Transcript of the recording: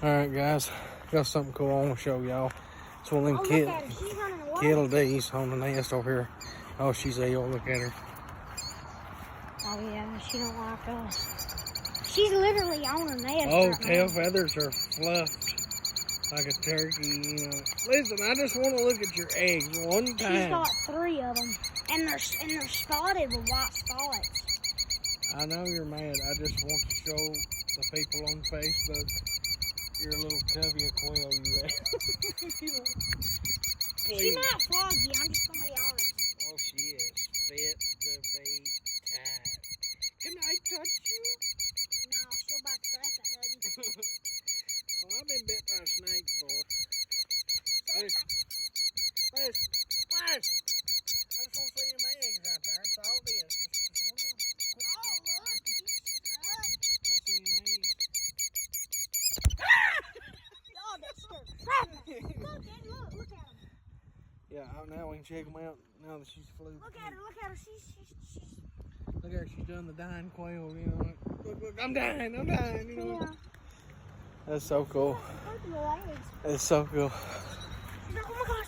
Alright guys, got something cool I want to show y'all. It's one of them kittle D's on the nest over here. Oh, she's a look at her. Oh yeah, she don't like us. She's literally on her nest. Oh, right tail now. feathers are fluffed like a turkey, you know. Listen, I just want to look at your eggs one time. She's got 3 of them, and they're spotted with white spots. I know you're mad. I just want to show the people on Facebook your little covey of quail you have. She might flog you. I'm just gonna be honest. Oh, she is fit to be tied. Can I touch you? No, she'll bite your ass, doesn't. Well, I've been bit by a snake before. Listen. I just want to see your eggs right there. That's all it is. Just one little. Oh, look, she's stuck. I see your eggs. Oh, that scared the crap out of me. Look at him. Yeah, now we can check them out now that she's flew. Look at her. She's. Look at her, she's doing the dying quail, you know. Look, I'm dying, you know. Yeah. That's so cool. Look at the legs. It's so cool. Oh my God.